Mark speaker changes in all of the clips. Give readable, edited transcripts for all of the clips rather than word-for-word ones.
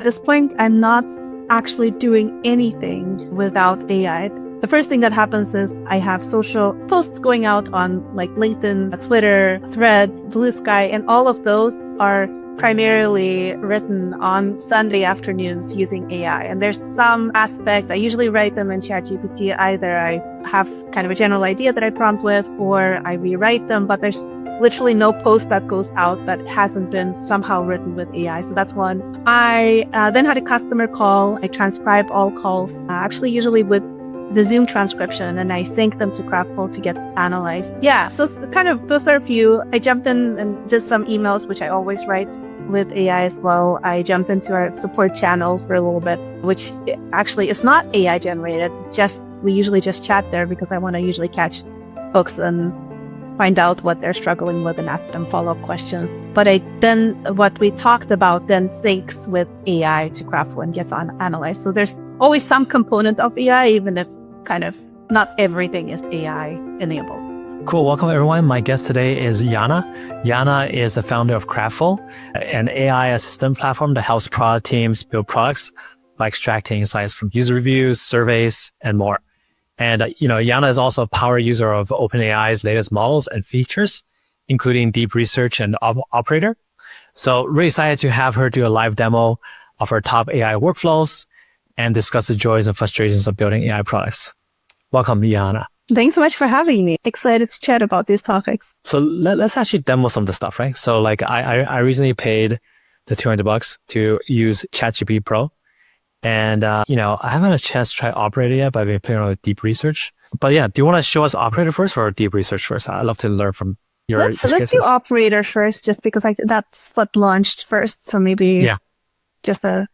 Speaker 1: At this point, I'm not actually doing anything without AI. The first thing that happens is I have social posts going out on like LinkedIn, Twitter, Threads, Blue Sky, and all of those are primarily written on Sunday afternoons using AI. And there's some aspects, I usually write them in ChatGPT. Either I have kind of a general idea that I prompt with, or I rewrite them, but there's literally no post that goes out that hasn't been somehow written with AI. So that's one. I then had a customer call. I transcribe all calls, actually usually with the Zoom transcription, and I sync them to Kraftful to get analyzed. Yeah, so kind of those are a few. I jumped in and did some emails, which I always write with AI as well. I jumped into our support channel for a little bit, which actually is not AI generated. We usually just chat there because I want to usually catch folks and find out what they're struggling with and ask them follow-up questions. But what we talked about then syncs with AI to Kraftful and gets analyzed. So there's always some component of AI, even if kind of not everything is AI enabled.
Speaker 2: Cool. Welcome, everyone. My guest today is Yana. Yana is the founder of Kraftful, an AI assistant platform that helps product teams build products by extracting insights from user reviews, surveys, and more. And, Yana is also a power user of OpenAI's latest models and features, including deep research and operator. So really excited to have her do a live demo of her top AI workflows and discuss the joys and frustrations of building AI products. Welcome, Yana.
Speaker 1: Thanks so much for having me. Excited to chat about these topics.
Speaker 2: So let's actually demo some of the stuff, right? So like I recently paid the $200 to use ChatGPT Pro. And, I haven't had a chance to try Operator yet, but I've been playing around with deep research. But yeah, do you want to show us Operator first or deep research first? I'd love to learn from your
Speaker 1: Let's do Operator first, just because that's what launched first. So maybe So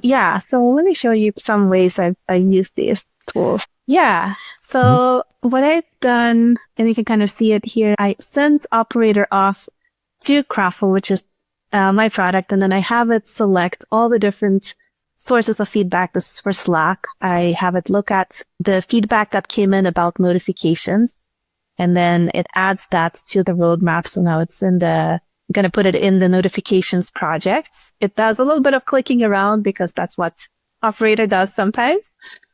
Speaker 1: let me show you some ways I use these tools. Yeah. So what I've done, and you can kind of see it here, I sent Operator off to Kraftful, which is my product, and then I have it select all the different sources of feedback. This is for Slack. I have it look at the feedback that came in about notifications, and then it adds that to the roadmap. So now it's I'm going to put it in the notifications projects. It does a little bit of clicking around because that's what Operator does sometimes.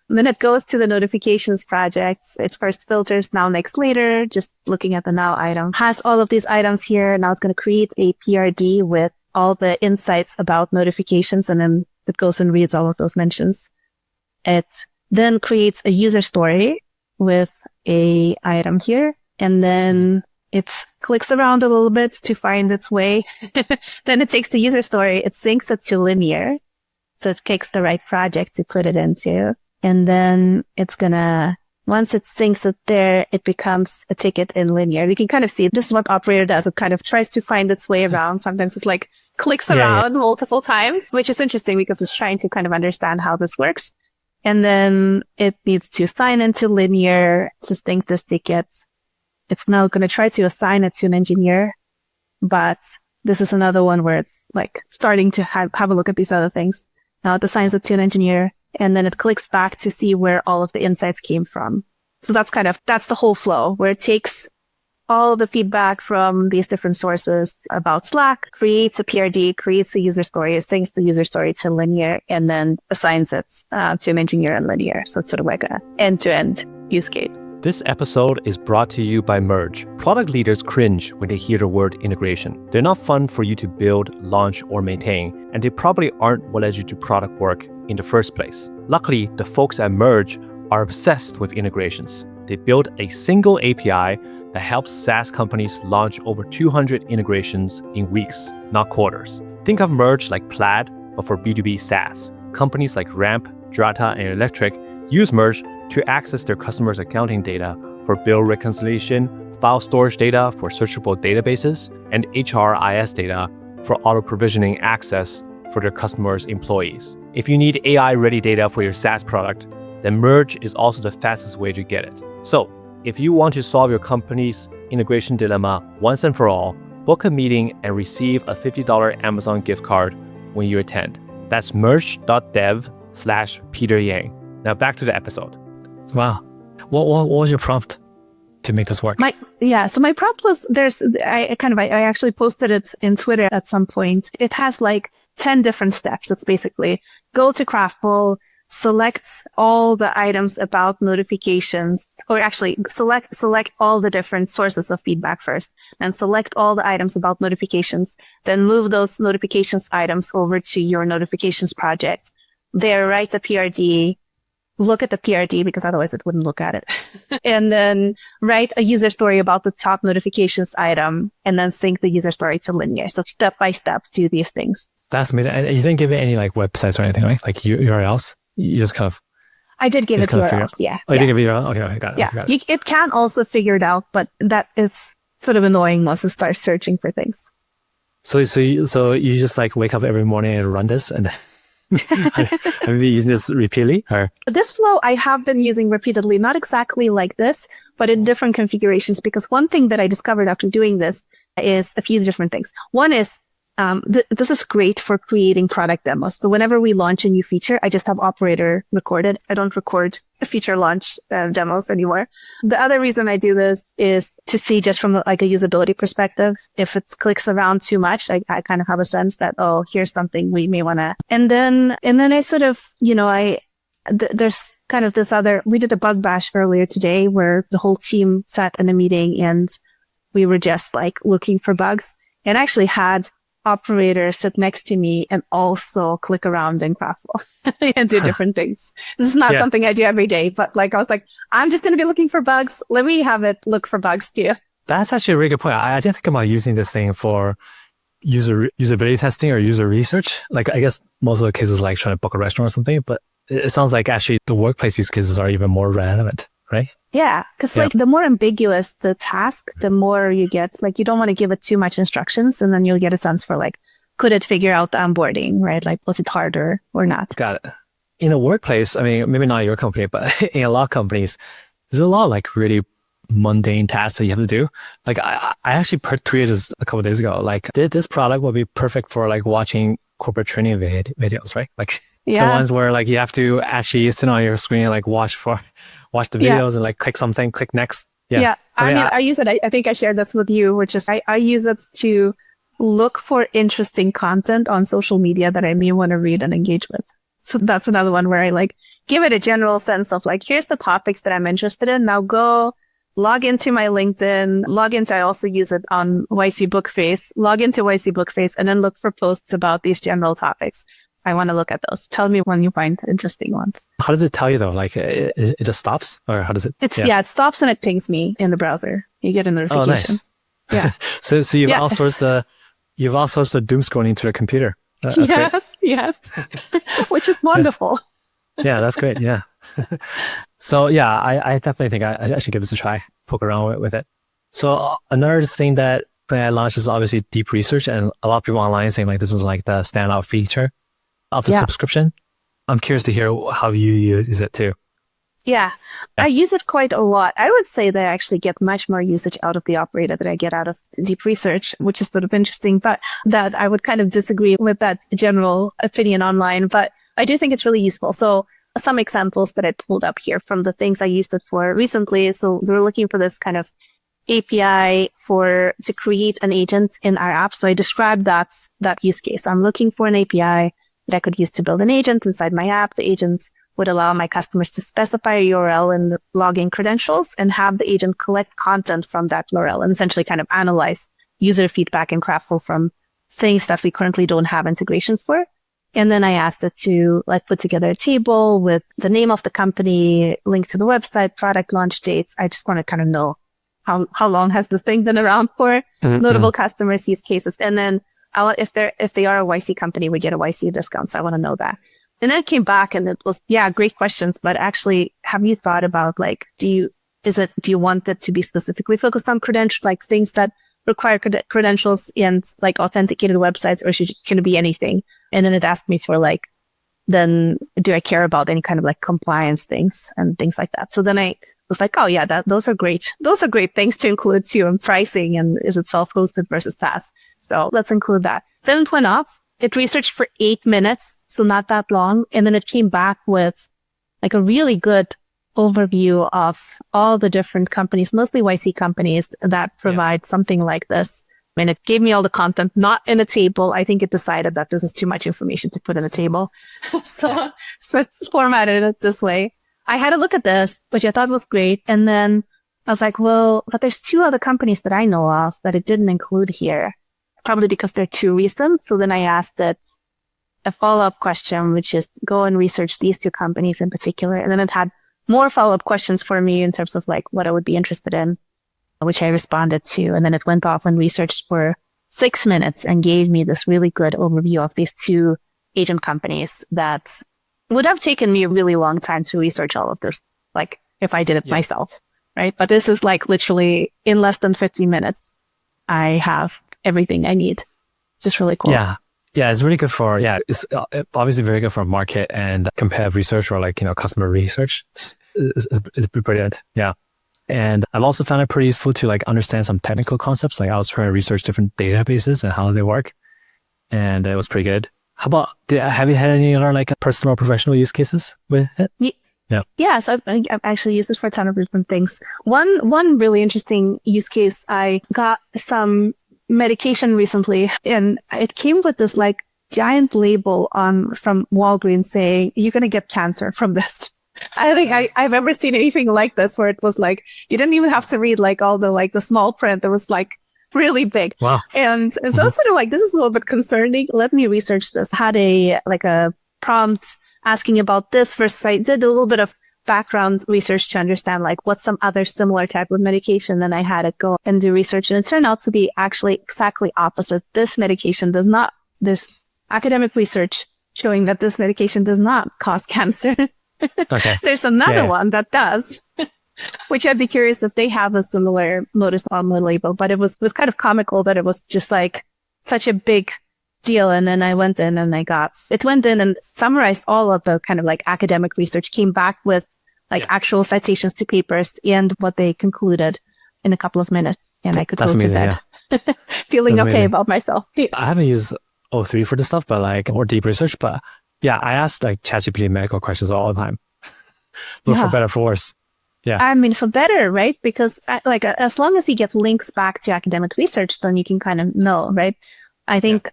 Speaker 1: And then it goes to the notifications projects. It first filters now, next, later, just looking at the now item. Has all of these items here. Now it's going to create a PRD with all the insights about notifications, and then it goes and reads all of those mentions. It then creates a user story with a item here, and then it clicks around a little bit to find its way. Then it takes the user story, it syncs it to Linear, so it picks the right project to put it into. And then once it syncs it there, it becomes a ticket in Linear. You can kind of see this is what Operator does. It kind of tries to find its way around. Sometimes it clicks around multiple times, which is interesting because it's trying to kind of understand how this works. And then it needs to sign into Linear to sync this ticket. It's now going to try to assign it to an engineer, but this is another one where it's starting to have a look at these other things. Now it assigns it to an engineer, and then it clicks back to see where all of the insights came from. So that's the whole flow where it takes all the feedback from these different sources about Slack, creates a PRD, creates a user story, syncs the user story to Linear, and then assigns it to an engineer in Linear. So it's sort of like an end-to-end use case.
Speaker 3: This episode is brought to you by Merge. Product leaders cringe when they hear the word integration. They're not fun for you to build, launch, or maintain, and they probably aren't what led you to product work in the first place. Luckily, the folks at Merge are obsessed with integrations. They built a single API that helps SaaS companies launch over 200 integrations in weeks, not quarters. Think of Merge like Plaid, but for B2B SaaS. Companies like Ramp, Drata, and Electric use Merge to access their customers' accounting data for bill reconciliation, file storage data for searchable databases, and HRIS data for auto-provisioning access for their customers' employees. If you need AI-ready data for your SaaS product, then Merge is also the fastest way to get it. So, if you want to solve your company's integration dilemma once and for all, book a meeting and receive a $50 Amazon gift card when you attend. That's merge.dev/Peter Yang. Now back to the episode.
Speaker 2: Wow. What was your prompt to make this work?
Speaker 1: So my prompt was I actually posted it in Twitter at some point. It has like 10 different steps. It's basically go to Kraftful, select all the items about notifications, or actually select all the different sources of feedback first, and select all the items about notifications. Then move those notifications items over to your notifications project. There, write the PRD, look at the PRD because otherwise it wouldn't look at it. And then write a user story about the top notifications item and then sync the user story to Linear. So step by step, do these things.
Speaker 2: That's amazing. And you didn't give it any like websites or anything, right? Like URLs? You just kind of...
Speaker 1: I did give it URLs, yeah.
Speaker 2: Oh, you did give it URL? Okay, I got it.
Speaker 1: Yeah, it can also figure it out, but that is sort of annoying once it starts searching for things.
Speaker 2: So you just like wake up every morning and run this and... Have you been using this repeatedly? Or?
Speaker 1: This flow I have been using repeatedly, not exactly like this, but in different configurations, because one thing that I discovered after doing this is a few different things. One is, this is great for creating product demos. So whenever we launch a new feature, I just have operator recorded. I don't record feature launch demos anymore. The other reason I do this is to see just from like a usability perspective. If it clicks around too much, I kind of have a sense that, oh, here's something we may want to. And then I sort of, there's kind of this other, we did a bug bash earlier today where the whole team sat in a meeting and we were just like looking for bugs, and actually had operators sit next to me and also click around in Kraftful and do different things. This is not something I do every day, but like I was like, I'm just going to be looking for bugs. Let me have it look for bugs too.
Speaker 2: That's actually a really good point. I didn't think about using this thing for usability testing or user research. Like I guess most of the cases like trying to book a restaurant or something, but it sounds like actually the workplace use cases are even more relevant, right?
Speaker 1: Yeah, because like the more ambiguous the task, the more you get, like you don't want to give it too much instructions, and then you'll get a sense for like, could it figure out the onboarding, right? Like, was it harder or not?
Speaker 2: Got it. In a workplace, I mean, maybe not your company, but in a lot of companies, there's a lot of like really mundane tasks that you have to do. Like I actually tweeted this a couple of days ago, like this product will be perfect for like watching corporate training videos, right? Like the ones where like you have to actually sit on your screen and like watch the videos and like click something, click next. Yeah.
Speaker 1: I mean, I use it. I think I shared this with you, which is I use it to look for interesting content on social media that I may want to read and engage with. So that's another one where I like give it a general sense of like, here's the topics that I'm interested in. Now go log into my LinkedIn, I also use it on YC Bookface, log into YC Bookface and then look for posts about these general topics. I want to look at those. Tell me when you find interesting ones.
Speaker 2: How does it tell you though? Like it just stops, or how does it?
Speaker 1: It stops and it pings me in the browser. You get a notification.
Speaker 2: Oh, nice.
Speaker 1: Yeah.
Speaker 2: so you've outsourced the doom scrolling to the computer.
Speaker 1: Yes, which is wonderful.
Speaker 2: Yeah, that's great. Yeah. So yeah, I definitely think I should give this a try. Poke around with it. So another thing that I launched is obviously deep research, and a lot of people online saying like this is like the standout feature of the subscription. I'm curious to hear how you use it too.
Speaker 1: Yeah, I use it quite a lot. I would say that I actually get much more usage out of the operator than I get out of deep research, which is sort of interesting, but that I would kind of disagree with that general opinion online, but I do think it's really useful. So some examples that I pulled up here from the things I used it for recently. So we were looking for this kind of API to create an agent in our app. So I described that use case. I'm looking for an API that I could use to build an agent inside my app. The agent would allow my customers to specify a URL in the login credentials and have the agent collect content from that URL and essentially kind of analyze user feedback in Kraftful from things that we currently don't have integrations for. And then I asked it to like put together a table with the name of the company, link to the website, product launch dates. I just want to kind of know how long has this thing been around for, notable customers, use cases. And then if they are a YC company, we get a YC discount. So I want to know that. And then it came back and it was, great questions. But actually, have you thought about like, do you want it to be specifically focused on like things that require credentials and like authenticated websites, or can it be anything? And then it asked me for like, then do I care about any kind of like compliance things and things like that? So then I was like, oh yeah, those are great. Those are great things to include too, and pricing, and is it self-hosted versus SaaS? So let's include that. So then it went off. It researched for 8 minutes, so not that long. And then it came back with like a really good overview of all the different companies, mostly YC companies that provide something like this. I mean, it gave me all the content, not in a table. I think it decided that this is too much information to put in a table. So it formatted it this way. I had a look at this, which I thought was great. And then I was like, well, but there's 2 other companies that I know of that it didn't include here, probably because they're too recent. So then I asked it a follow-up question, which is go and research these 2 companies in particular. And then it had more follow-up questions for me in terms of like what I would be interested in, which I responded to. And then it went off and researched for 6 minutes and gave me this really good overview of these 2 agent companies that would have taken me a really long time to research all of this, like if I did it myself, right? But this is like literally in less than 15 minutes, I have everything I need. Just really cool.
Speaker 2: Yeah. Yeah, it's really good for, it's obviously very good for market and competitive research or like, customer research. It's brilliant. Yeah. And I've also found it pretty useful to like understand some technical concepts. Like I was trying to research different databases and how they work. And it was pretty good. How about, have you had any other like personal or professional use cases with it?
Speaker 1: Yeah, so I've actually used this for a ton of different things. One really interesting use case, I got some medication recently and it came with this like giant label from Walgreens saying, you're going to get cancer from this. I don't think I've ever seen anything like this where it was like, you didn't even have to read like all the small print. It was like really big.
Speaker 2: Wow.
Speaker 1: And so I was sort of like, this is a little bit concerning. Let me research this. Had a prompt asking about this versus I did a little bit of background research to understand like what's some other similar type of medication. Then I had it go and do research and it turned out to be actually exactly opposite. This medication does not, there's academic research showing that this medication does not cause cancer.
Speaker 2: Okay.
Speaker 1: There's another one that does, which I'd be curious if they have a similar notice on the label, but it was kind of comical that it was just like such a big deal. And then I went in and it went in and summarized all of the kind of like academic research, came back with like actual citations to papers and what they concluded in a couple of minutes. And I could go to bed feeling okay about myself.
Speaker 2: I haven't used O3 for this stuff, but like, or deep research, but yeah, I ask like ChatGPT medical questions all the time. But for better or for worse. Yeah.
Speaker 1: I mean, for better, right? Because like, as long as you get links back to academic research, then you can kind of know, right? I think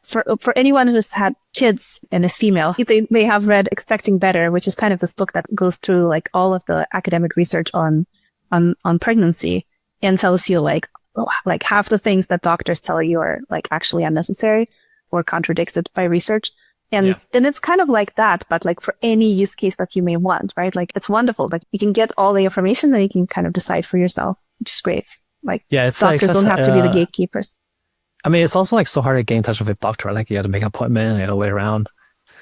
Speaker 1: for anyone who's had kids and is female, they may have read Expecting Better, which is kind of this book that goes through like all of the academic research on pregnancy and tells you like half the things that doctors tell you are like actually unnecessary or contradicted by research. And then it's kind of like that, but like for any use case that you may want, right? Like it's wonderful. Like you can get all the information and you can kind of decide for yourself, which is great. Like doctors don't have to be the gatekeepers.
Speaker 2: I mean, it's also like so hard to get in touch with a doctor. Like you have to make an appointment, you have to wait around.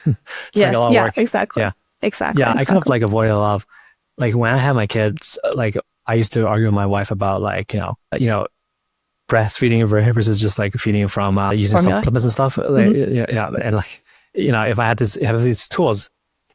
Speaker 2: It's like a lot of work.
Speaker 1: Exactly.
Speaker 2: Yeah,
Speaker 1: exactly.
Speaker 2: Yeah, I kind of like avoid a lot of, like when I had my kids, like I used to argue with my wife about like, breastfeeding versus just like feeding from using supplements and stuff. Like, and like, if I had these tools,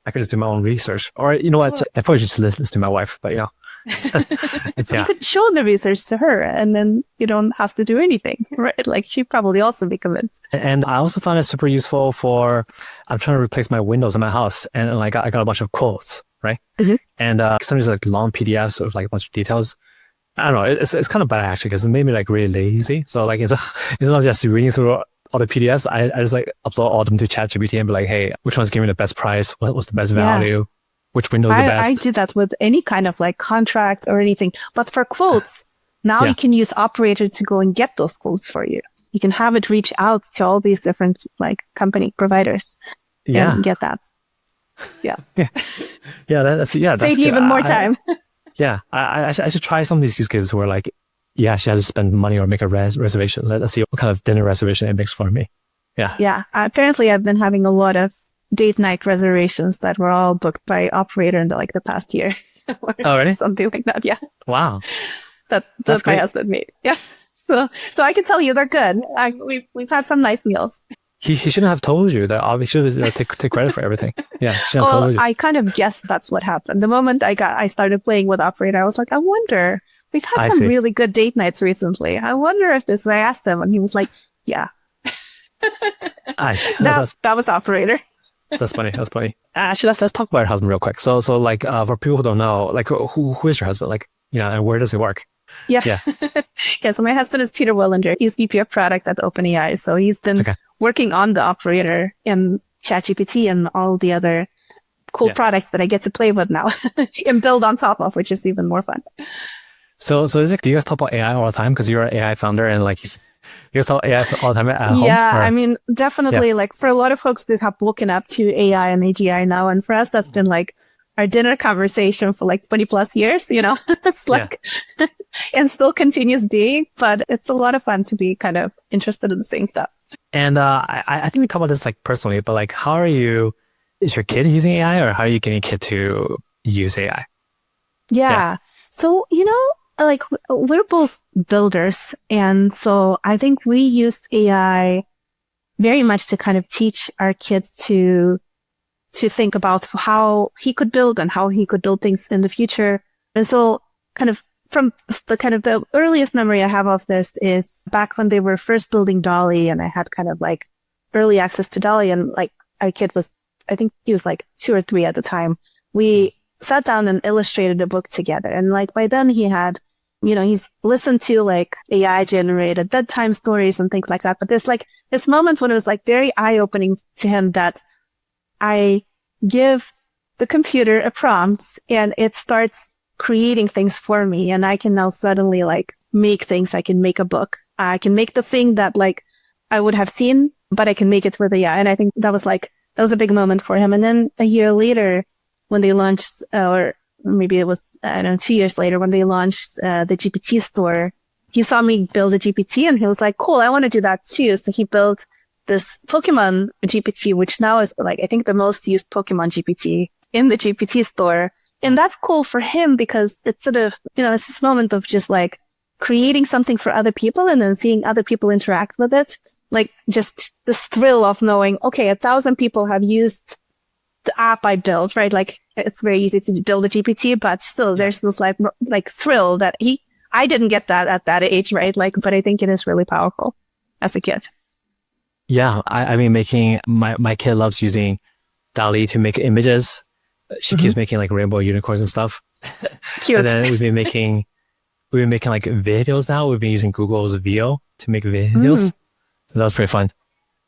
Speaker 2: I could just do my own research. Or you know what, I probably just listen to my wife. But
Speaker 1: you could show the research to her, and then you don't have to do anything, right? Like she'd probably also be convinced.
Speaker 2: And I also found it super useful for I'm trying to replace my windows in my house, and like I got a bunch of quotes, right? And sometimes like long PDFs with like a bunch of details. I don't know. It's kind of bad actually because it made me like really lazy. So like it's not just reading through all the PDFs. I just like upload all of them to ChatGPT and be like, hey, which one's giving the best price? What was the best value? Which window is the best?
Speaker 1: I do that with any kind of like contract or anything. But for quotes, now you can use Operator to go and get those quotes for you. You can have it reach out to all these different like company providers and get that.
Speaker 2: That's
Speaker 1: save you even more time.
Speaker 2: I should try some of these use cases where like, she has to spend money or make a reservation. Let's see what kind of dinner reservation it makes for me. Yeah.
Speaker 1: Apparently, I've been having a lot of date night reservations that were all booked by Operator in the past year.
Speaker 2: Oh, really?
Speaker 1: Something like that. Yeah.
Speaker 2: Wow.
Speaker 1: That's my husband made. Yeah. So I can tell you they're good. We've had some nice meals.
Speaker 2: He shouldn't have told you that. He should take credit for everything. Yeah. Shouldn't have told you.
Speaker 1: I kind of guessed that's what happened. The moment I started playing with Operator, I was like, I wonder. We've had some really good date nights recently. I wonder if this. And I asked him, and he was like, "Yeah."
Speaker 2: I see.
Speaker 1: That was Operator.
Speaker 2: That's funny. That's funny. Actually, let's talk about your husband real quick. So like for people who don't know, like who is your husband? Like, and where does he work?
Speaker 1: Yeah.
Speaker 2: Yeah.
Speaker 1: Yeah. So my husband is Peter Welinder. He's VP of product at OpenAI. So he's been working on the operator and ChatGPT and all the other cool products that I get to play with now and build on top of, which is even more fun.
Speaker 2: So is it, do you guys talk about AI all the time? Because you're an AI founder and like you guys talk AI all the time at home?
Speaker 1: Yeah,
Speaker 2: or?
Speaker 1: I mean, definitely like for a lot of folks, they have woken up to AI and AGI now. And for us, that's been like our dinner conversation for like 20 plus years, it's like, and still continues being, but it's a lot of fun to be kind of interested in the same stuff.
Speaker 2: And I think we talk about this like personally, but like, is your kid using AI or how are you getting a kid to use AI?
Speaker 1: Yeah. So, like we're both builders. And so I think we used AI very much to kind of teach our kids to think about how he could build and how he could build things in the future. And so kind of from the earliest memory I have of this is back when they were first building Dolly and I had kind of like early access to Dolly and like our kid was, I think he was like 2 or 3 at the time. We sat down and illustrated a book together. And like by then he had, he's listened to like AI generated bedtime stories and things like that. But there's like this moment when it was like very eye opening to him that I give the computer a prompt and it starts creating things for me. And I can now suddenly like make things. I can make a book. I can make the thing that like I would have seen, but I can make it with AI. And I think that was a big moment for him. And then a year later when they launched, or maybe it was, 2 years later when they launched the GPT store, he saw me build a GPT and he was like, cool, I want to do that too. So he built this Pokemon GPT, which now is like, I think the most used Pokemon GPT in the GPT store. And that's cool for him because it's sort of, it's this moment of just like creating something for other people and then seeing other people interact with it. Like just this thrill of knowing, okay, 1,000 people have used the app I built, right? Like it's very easy to build a GPT, but still there's this like thrill that I didn't get that at that age, right? Like, but I think it is really powerful as a kid.
Speaker 2: Yeah. I mean, making my kid loves using DALL-E to make images. She keeps making like rainbow unicorns and stuff.
Speaker 1: Cute.
Speaker 2: And then we've been making like videos now. We've been using Google's VO to make videos. So that was pretty fun.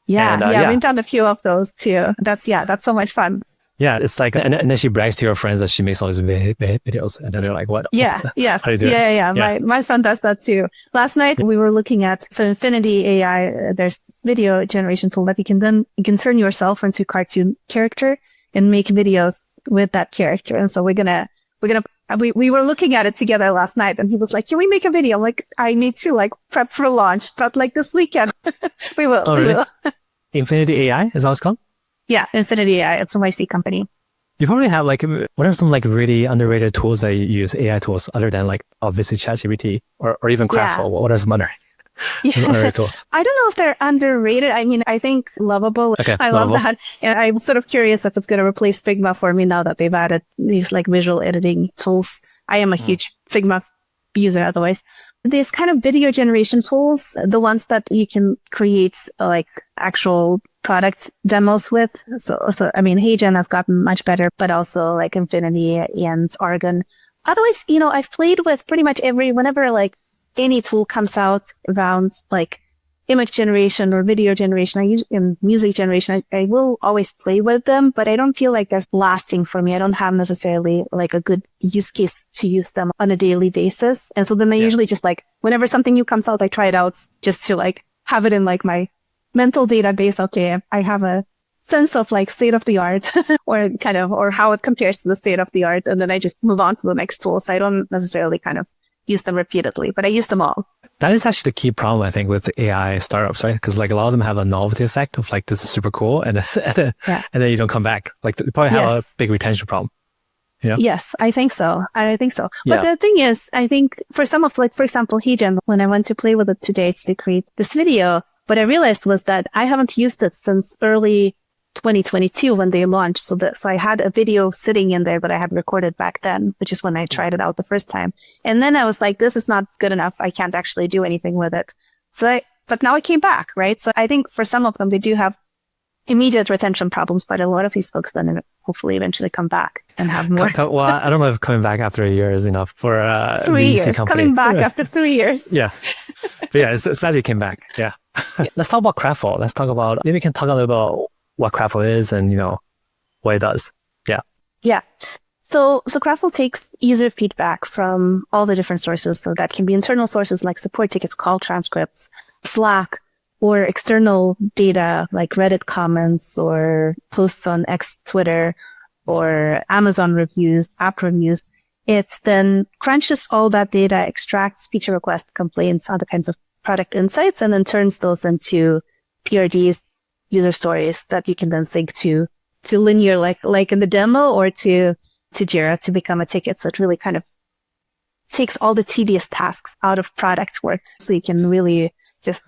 Speaker 1: Yeah, we've done a few of those too. That's so much fun.
Speaker 2: Yeah, it's like, and then she brags to her friends that she makes all these videos, and then they're like, "What?
Speaker 1: Yeah, yes,
Speaker 2: how do you do it?"
Speaker 1: Yeah. My son does that too. Last night we were looking at Infinity AI. There's this video generation tool that you can turn yourself into a cartoon character and make videos with that character. And so we were looking at it together last night, and he was like, "Can we make a video?" I'm like, "I need to like prep for launch, but like this weekend we will."
Speaker 2: Oh, really? Infinity AI is that what it's called?
Speaker 1: Yeah, Infinity AI. It's a YC company.
Speaker 2: You probably have like, what are some like really underrated tools that you use, AI tools, other than like obviously ChatGPT or even Kraftful? Yeah. What are some other underrated tools?
Speaker 1: I don't know if they're underrated. I mean, I think Lovable.
Speaker 2: Okay,
Speaker 1: I love that. And I'm sort of curious if it's going to replace Figma for me now that they've added these like visual editing tools. I am a huge Figma user otherwise. These kind of video generation tools, the ones that you can create like actual product demos with. So I mean, HeyGen has gotten much better, but also like Infinity and Argon. Otherwise, I've played with pretty much whenever like any tool comes out around like image generation or video generation, in music generation, I will always play with them, but I don't feel like they're lasting for me. I don't have necessarily like a good use case to use them on a daily basis. And so then I usually just like, whenever something new comes out, I try it out just to like have it in like my mental database. Okay, I have a sense of like state of the art or how it compares to the state of the art. And then I just move on to the next tool. So I don't necessarily kind of use them repeatedly, but I use them all.
Speaker 2: That is actually the key problem, I think, with AI startups, right? Because like a lot of them have a novelty effect of like, this is super cool. And then you don't come back. Like they probably have a big retention problem.
Speaker 1: Yes, I think so. But the thing is, I think for some of like, for example, HeyGen, when I went to play with it today to create this video, what I realized was that I haven't used it since early 2022 when they launched. So I had a video sitting in there that I had recorded back then, which is when I tried it out the first time. And then I was like, this is not good enough. I can't actually do anything with it. But now I came back, right? So I think for some of them, they do have immediate retention problems, but a lot of these folks then hopefully eventually come back and have more.
Speaker 2: Well, I don't know if coming back after a year is enough for
Speaker 1: 3
Speaker 2: VC
Speaker 1: years.
Speaker 2: company.
Speaker 1: Coming back after 3 years.
Speaker 2: Yeah. But yeah, it's glad you came back. Yeah. Let's talk about Kraftful. Maybe we can talk a little about what Kraftful is and, what it does. Yeah.
Speaker 1: Yeah. So Kraftful takes user feedback from all the different sources. So that can be internal sources like support tickets, call transcripts, Slack, or external data like Reddit comments or posts on X, Twitter, or Amazon reviews, app reviews. It then crunches all that data, extracts feature requests, complaints, other kinds of product insights, and then turns those into PRDs, user stories that you can then sync to linear, like in the demo, or to Jira to become a ticket. So it really kind of takes all the tedious tasks out of product work. So you can really just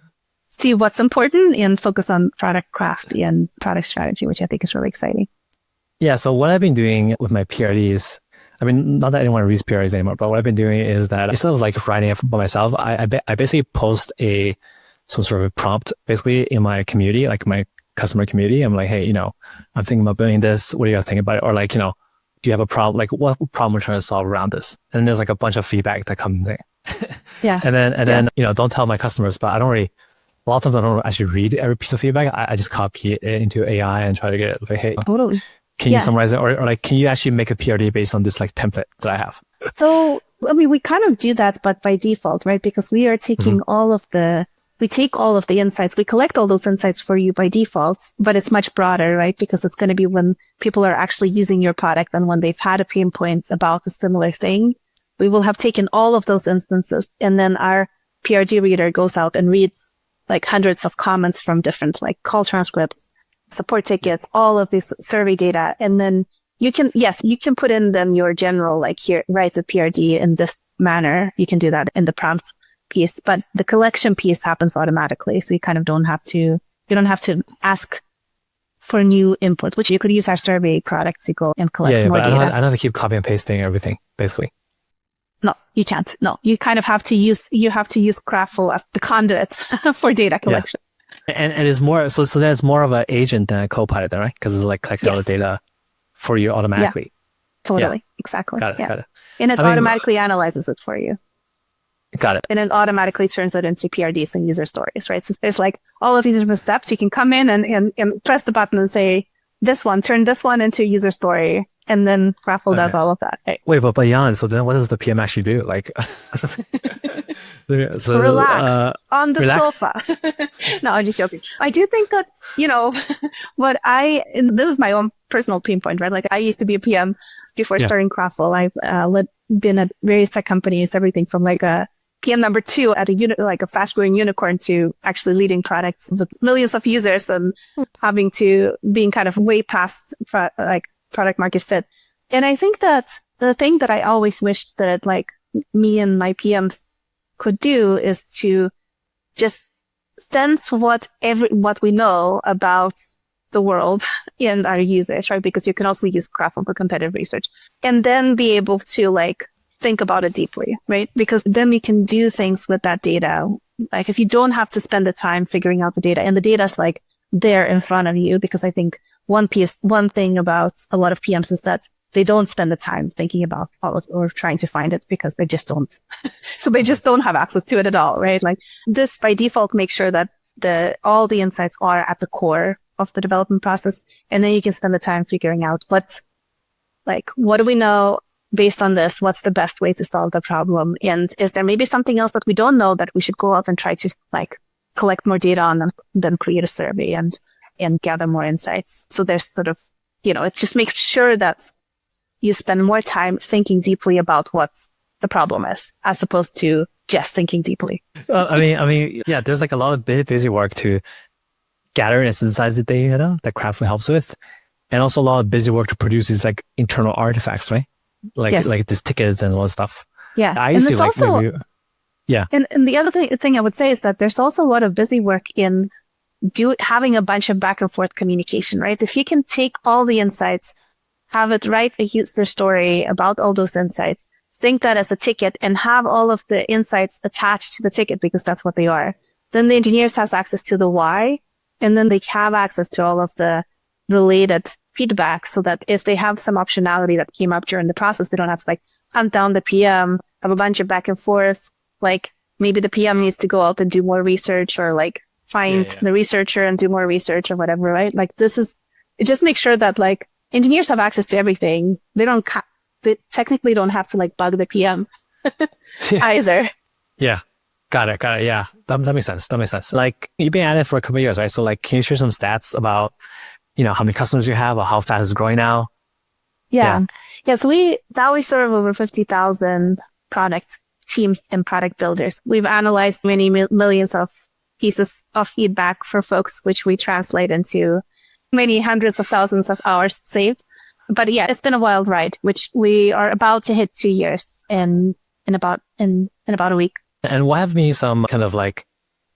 Speaker 1: see what's important and focus on product craft and product strategy, which I think is really exciting.
Speaker 2: Yeah. So what I've been doing with my PRDs, I mean, not that anyone reads PRDs anymore, but what I've been doing is that instead of like writing it by myself, I basically post some sort of a prompt basically in my community, like my customer community. I'm like, hey, I'm thinking about building this. What do you guys think about it? Or like, do you have a problem? Like what problem we're trying to solve around this? And then there's like a bunch of feedback that comes in.
Speaker 1: Yes.
Speaker 2: And then, don't tell my customers, but a lot of times I don't actually read every piece of feedback. I just copy it into AI and try to get like, hey,
Speaker 1: totally.
Speaker 2: Can you summarize it? Or like, can you actually make a PRD based on this like template that I have?
Speaker 1: So, I mean, we kind of do that, but by default, right? Because we are taking we take all of the insights, we collect all those insights for you by default, but it's much broader, right? Because it's going to be when people are actually using your product and when they've had a pain point about a similar thing. We will have taken all of those instances, and then our PRD reader goes out and reads like hundreds of comments from different like call transcripts, support tickets, all of this survey data. And then you can put in then your general, like here, write the PRD in this manner. You can do that in the prompt piece, but the collection piece happens automatically. So you kind of don't have to ask for new input, which you could use our survey product to go and collect more data.
Speaker 2: I don't have to keep copying and pasting everything, basically.
Speaker 1: No, you can't. No, you kind of have to use Kraftful as the conduit for data collection.
Speaker 2: Yeah. And it's more, so there's more of an agent than a co-pilot then, right? Because it's like collecting all the data for you automatically.
Speaker 1: Yeah, totally. Yeah. Exactly.
Speaker 2: Got it.
Speaker 1: And it automatically analyzes it for you.
Speaker 2: Got it.
Speaker 1: And it automatically turns it into PRDs and user stories, right? So there's like all of these different steps. You can come in and press the button and say, turn this one into a user story. And then Kraftful does all of that. Right?
Speaker 2: Wait, but Jan, so then what does the PM actually do? Like,
Speaker 1: so, relax on the sofa. No, I'm just joking. I do think that, this is my own personal pain point, right? Like I used to be a PM before starting Kraftful. I've been at various tech companies, everything from like a PM number 2 at a fast growing unicorn to actually leading products with millions of users and being kind of way past product market fit. And I think that the thing that I always wished that like me and my PMs could do is to just sense what we know about the world and our users, right? Because you can also use Kraftful for competitive research and then be able to like think about it deeply, right? Because then you can do things with that data. Like if you don't have to spend the time figuring out the data and the data's like there in front of you, because I think one thing about a lot of PMs is that they don't spend the time thinking about it or trying to find it because they just don't. So they just don't have access to it at all, right? Like this by default makes sure that all the insights are at the core of the development process. And then you can spend the time figuring out what do we know based on this? What's the best way to solve the problem? And is there maybe something else that we don't know that we should go out and try to like collect more data on and then create a survey and gather more insights. So there's sort of, it just makes sure that you spend more time thinking deeply about what the problem is, as opposed to just thinking deeply.
Speaker 2: I mean, yeah, there's like a lot of busy work to gather and synthesize the data that Kraftful helps with. And also a lot of busy work to produce these like internal artifacts, right? Like these tickets and all that stuff.
Speaker 1: Yeah.
Speaker 2: I used to yeah.
Speaker 1: And the other thing I would say is that there's also a lot of busy work in having a bunch of back and forth communication, right? If you can take all the insights, have it write a user story about all those insights, think that as a ticket and have all of the insights attached to the ticket because that's what they are. Then the engineers has access to the why And then they have access to all of the related feedback so that if they have some optionality that came up during the process, they don't have to like hunt down the PM, have a bunch of back and forth. Like maybe the PM needs to go out and do more research or like find the researcher and do more research or whatever, right? Like it just makes sure that like engineers have access to everything. They technically don't have to like bug the PM either.
Speaker 2: Yeah. Got it. Yeah. That makes sense. Like you've been at it for a couple of years, right? So like, can you share some stats about, how many customers you have or how fast it's growing now?
Speaker 1: Yeah. So we serve over 50,000 product teams and product builders. We've analyzed many millions of pieces of feedback for folks, which we translate into many hundreds of thousands of hours saved. But yeah, it's been a wild ride, which we are about to hit 2 years in about a week.
Speaker 2: And what have been some kind of like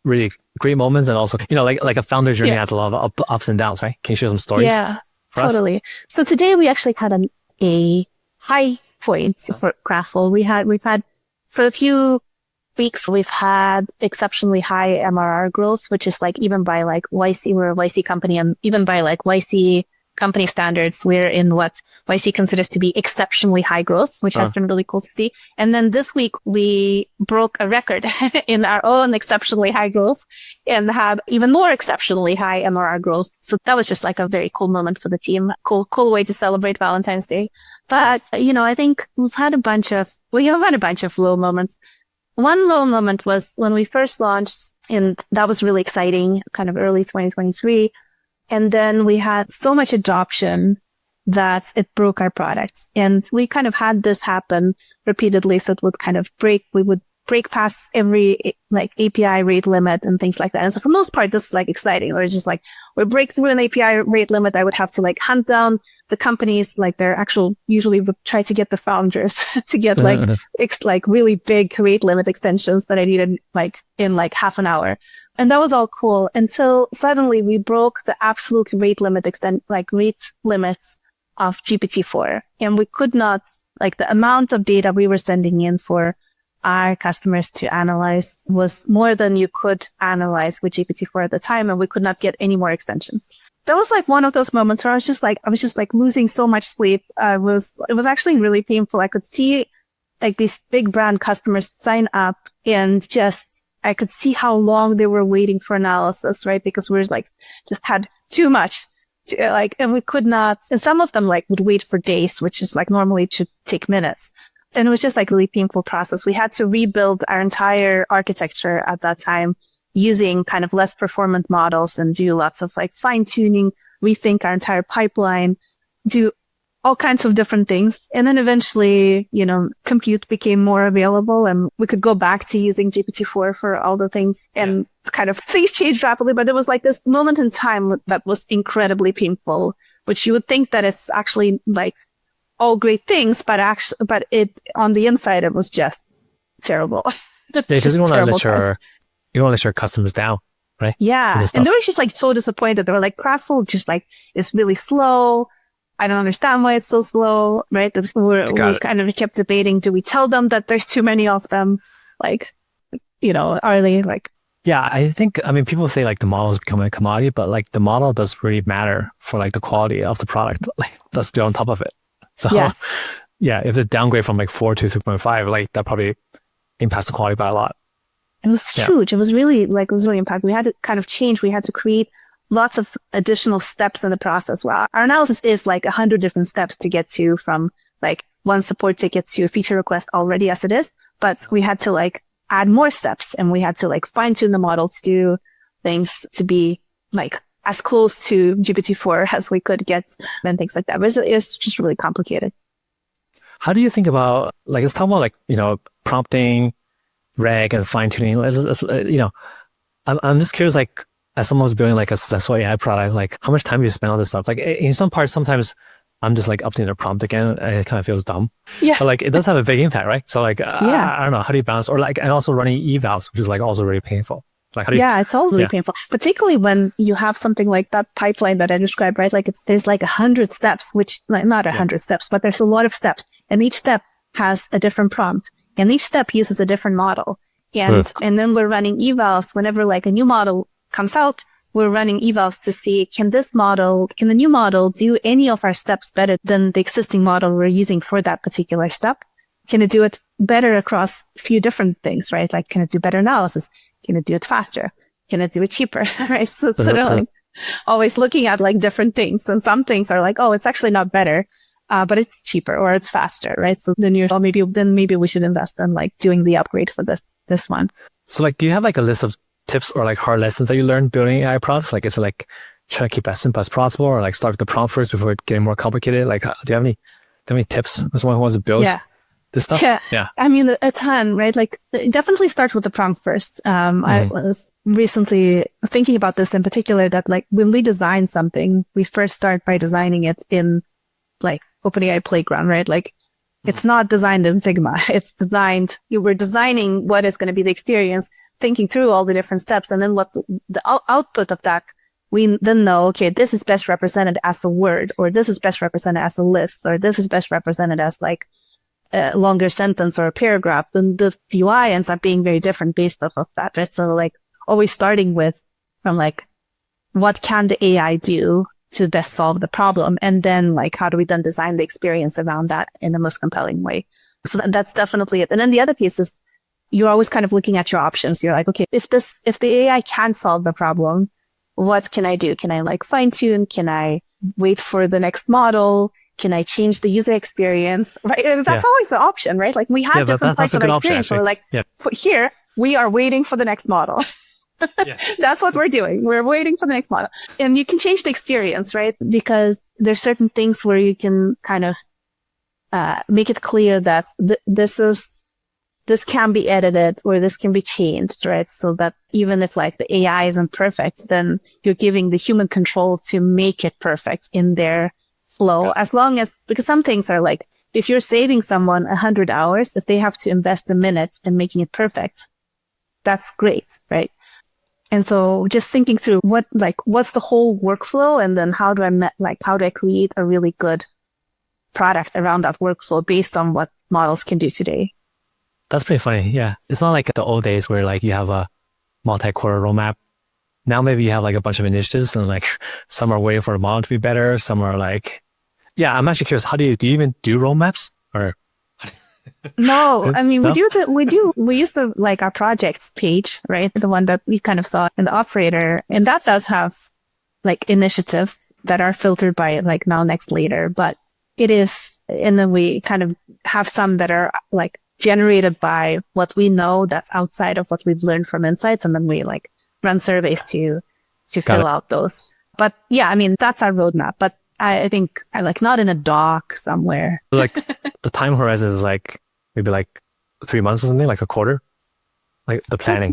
Speaker 2: really great moments and also, like a founder journey has a lot of ups and downs, right? Can you share some stories?
Speaker 1: Yeah, totally. So today we actually had a high point for Kraftful. We've had for a few weeks, we've had exceptionally high MRR growth, which is like even by like YC, we're a YC company, and even by like YC company standards, we're in what YC considers to be exceptionally high growth, which has been really cool to see. And then this week we broke a record in our own exceptionally high growth and had even more exceptionally high MRR growth. So that was just like a very cool moment for the team. Cool way to celebrate Valentine's Day. But, I think we have had a bunch of low moments. One low moment was when we first launched, and that was really exciting, kind of early 2023. And then we had so much adoption that it broke our products. And we kind of had this happen repeatedly. So it would kind of we would break past every like API rate limit and things like that. And so for the most part, this is like exciting. Or just like we break through an API rate limit. I would have to like hunt down the companies, like usually would try to get the founders to get like really big rate limit extensions that I needed like in like half an hour. And that was all cool until suddenly we broke the absolute rate limits of GPT-4. And we could not, like the amount of data we were sending in for our customers to analyze was more than you could analyze with GPT-4 at the time. And we could not get any more extensions. That was like one of those moments where I was just like losing so much sleep. It was actually really painful. I could see like these big brand customers sign up and I could see how long they were waiting for analysis, right? Because we were like, just had too much and we could not, and some of them like would wait for days, which is like normally it should take minutes. And it was just like a really painful process. We had to rebuild our entire architecture at that time using kind of less performant models and do lots of like fine tuning, rethink our entire pipeline, do all kinds of different things. And then eventually, compute became more available and we could go back to using GPT-4 for all the things and kind of things changed rapidly. But it was like this moment in time that was incredibly painful, which you would think that it's actually like all great things, but it on the inside, it was just terrible.
Speaker 2: Yeah, because you don't want to let your customers down, right?
Speaker 1: Yeah. And they were just like so disappointed. They were like, Kraftful just like is really slow. I don't understand why it's so slow, right? We kind of kept debating, do we tell them that there's too many of them? Like, are they like...
Speaker 2: Yeah, people say like the model is becoming a commodity, but like the model does really matter for like the quality of the product. Like let's be on top of it. So yeah, if it downgrade from like 4 to 3.5, like that probably impacts the quality by a lot.
Speaker 1: It was huge. It was really impactful. We had to kind of change. We had to create lots of additional steps in the process. Well, our analysis is like 100 different steps to get to from like one support ticket to a feature request already as it is. But we had to like add more steps and we had to like fine tune the model to do things to be like as close to GPT-4 as we could get and things like that. But it's just really complicated.
Speaker 2: How do you think about, like, let's talk about like, prompting, reg and fine tuning. I'm just curious, like, as someone who's building like a successful AI product, like how much time do you spend on this stuff? Like in some parts, sometimes I'm just like updating the prompt again and it kind of feels dumb. Yeah. But like it does have a big impact, right? So like, I don't know, how do you balance, or like, and also running evals, which is like also really painful. Like how do you,
Speaker 1: it's all really painful, particularly when you have something like that pipeline that I described, right? Like there's like 100 steps, which like not 100 steps, but there's a lot of steps and each step has a different prompt and each step uses a different model. And then we're running evals whenever like a new model comes out. we're running evals to see, can the new model do any of our steps better than the existing model we're using for that particular step? Can it do it better across a few different things, right? Like, can it do better analysis? Can it do it faster? Can it do it cheaper? Right? So sort of like always looking at like different things. And some things are like, oh, it's actually not better, but it's cheaper or it's faster, right? So then maybe we should invest in like doing the upgrade for this one.
Speaker 2: So like, do you have like a list of tips or like hard lessons that you learned building AI products? Like, is it like try to keep it as simple as possible, or like start with the prompt first before getting more complicated? Like, do you have any tips as someone who wants to build this stuff?
Speaker 1: Yeah. I mean, a ton, right? Like, definitely start with the prompt first. I was recently thinking about this in particular, that like when we design something, we first start by designing it in like OpenAI Playground, right? Like, it's not designed in Figma. It's designed, we're designing what is going to be the experience, thinking through all the different steps. And then what the output of that, we then know, okay, this is best represented as a word, or this is best represented as a list, or this is best represented as like a longer sentence or a paragraph. Then the UI ends up being very different based off of that, right? So like always starting from like, what can the AI do to best solve the problem? And then like, how do we then design the experience around that in the most compelling way? So that's definitely it. And then the other piece is you're always kind of looking at your options. You're like, okay, if the AI can solve the problem, what can I do? Can I like fine tune? Can I wait for the next model? Can I change the user experience? Right. And that's always the option, right? Like we have different parts of the experience. So we're like, here, we are waiting for the next model. That's what we're doing. We're waiting for the next model. And you can change the experience, right? Because there's certain things where you can kind of make it clear that this can be edited or this can be changed, right? So that even if like the AI isn't perfect, then you're giving the human control to make it perfect in their flow. As long as, because some things are like, if you're saving someone 100 hours, if they have to invest a minute in making it perfect, that's great, right? And so just thinking through what's the whole workflow, and then how do I create a really good product around that workflow based on what models can do today.
Speaker 2: That's pretty funny. Yeah. It's not like the old days where like you have a multi-quarter roadmap. Now maybe you have like a bunch of initiatives, and like some are waiting for the model to be better. Some are like, I'm actually curious. How do you even do roadmaps? Or
Speaker 1: no, I mean, we use the like our projects page, right? The one that we kind of saw in the operator, and that does have like initiatives that are filtered by like now, next, later, but it is, and then we kind of have some that are like generated by what we know that's outside of what we've learned from insights, and then we like run surveys to fill out those. But yeah, I mean, that's our roadmap. But I think I like not in a doc somewhere.
Speaker 2: Like the time horizon is like maybe like 3 months or something, like a quarter, like the planning.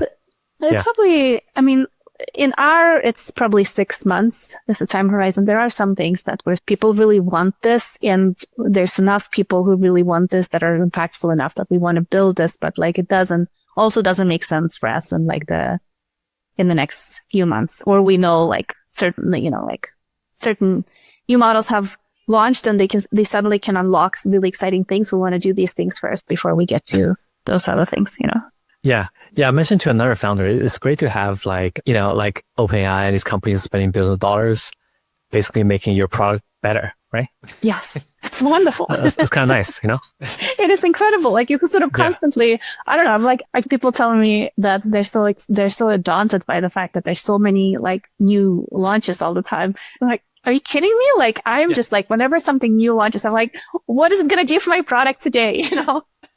Speaker 1: It's probably, I mean, it's probably 6 months. That's the time horizon. There are some things that where people really want this, and there's enough people who really want this that are impactful enough that we want to build this, but like it doesn't make sense for us in like in the next few months, or we know like certainly, like certain new models have launched and they suddenly can unlock some really exciting things. We want to do these things first before we get to those other things,
Speaker 2: Yeah. I mentioned to another founder, it's great to have like, like OpenAI and these companies spending billions of dollars basically making your product better, right?
Speaker 1: Yes. It's wonderful.
Speaker 2: It's kind of nice,
Speaker 1: It is incredible. Like you can sort of constantly, I don't know, I'm like people telling me that they're so daunted by the fact that there's so many like new launches all the time. I'm like, are you kidding me? Like I'm just like, whenever something new launches, I'm like, what is it going to do for my product today?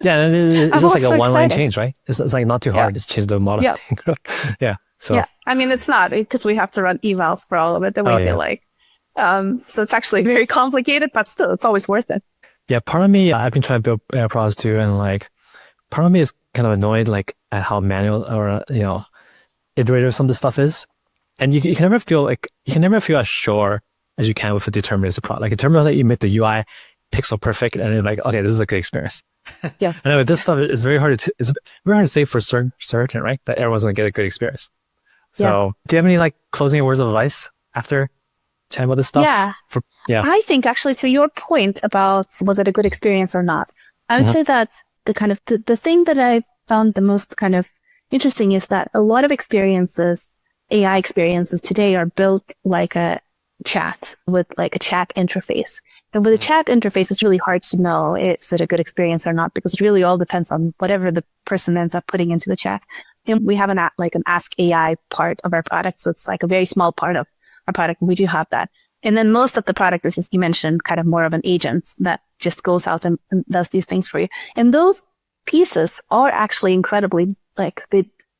Speaker 2: Yeah, it's just like a one-line change, right? It's like not too hard. Just change the model.
Speaker 1: Yeah. So I mean, it's not, because we have to run evals for all of it. That we feel like. So it's actually very complicated, but still, it's always worth it.
Speaker 2: Yeah, part of me, I've been trying to build products too, and like, part of me is kind of annoyed like at how manual or iterative some of the stuff is, and you can never feel as sure as you can with a deterministic product. Like a deterministic, you make the UI pixel perfect, and you're like, okay, this is a good experience.
Speaker 1: Yeah.
Speaker 2: Anyway, this stuff is very hard to say for certain, right? That everyone's going to get a good experience. So do you have any like closing words of advice after chatting about this stuff?
Speaker 1: Yeah. I think actually to your point about was it a good experience or not, I would say that the kind of the thing that I found the most kind of interesting is that a lot of experiences AI experiences today are built like a chat with like a chat interface. And with a chat interface, it's really hard to know is it a good experience or not, because it really all depends on whatever the person ends up putting into the chat. And we have an Ask AI part of our product. So it's like a very small part of our product. We do have that. And then most of the product is, as you mentioned, kind of more of an agent that just goes out and does these things for you. And those pieces are actually incredibly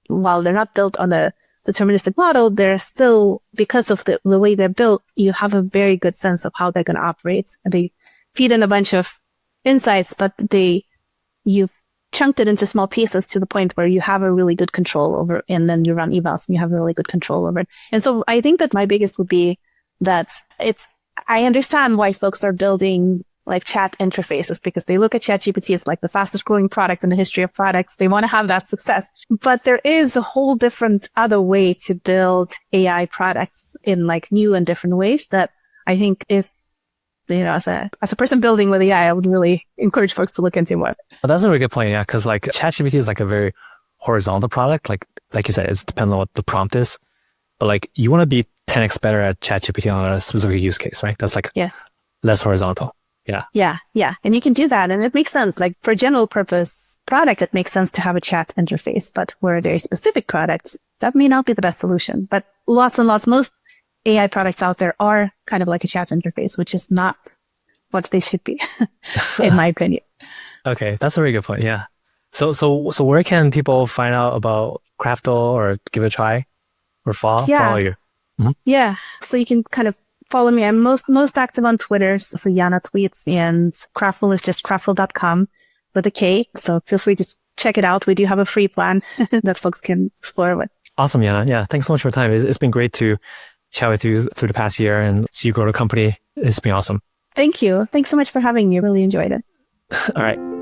Speaker 1: while they're not built on a deterministic model, they're still, because of the way they're built, you have a very good sense of how they're going to operate. And they feed in a bunch of insights, but you've chunked it into small pieces to the point where you have a really good control over, and then you run evals and you have a really good control over it. And so I think that my biggest would be that I understand why folks are building like chat interfaces, because they look at ChatGPT as like the fastest growing product in the history of products. They want to have that success. But there is a whole different other way to build AI products in like new and different ways that I think is, as a person building with AI, I would really encourage folks to look into more.
Speaker 2: Well, that's a really good point. Yeah. Cause like ChatGPT is like a very horizontal product. Like you said, it depends on what the prompt is, but like you want to be 10x better at ChatGPT on a specific use case, right? That's like less horizontal. Yeah.
Speaker 1: Yeah. And you can do that. And it makes sense. Like for general purpose product, it makes sense to have a chat interface, but for a very specific product, that may not be the best solution. But lots and lots, most AI products out there are kind of like a chat interface, which is not what they should be, in my opinion.
Speaker 2: Okay. That's a very good point. Yeah. So where can people find out about Kraftful or give it a try or follow you? Mm-hmm.
Speaker 1: Yeah. So you can kind of follow me. I'm most active on Twitter. So Yana tweets, and Kraftful is just kraftful.com with a K. So feel free to check it out. We do have a free plan that folks can explore with.
Speaker 2: Awesome, Yana. Yeah. Thanks so much for your time. It's been great to chat with you through the past year and see you grow the company. It's been awesome.
Speaker 1: Thank you. Thanks so much for having me. Really enjoyed it.
Speaker 2: All right.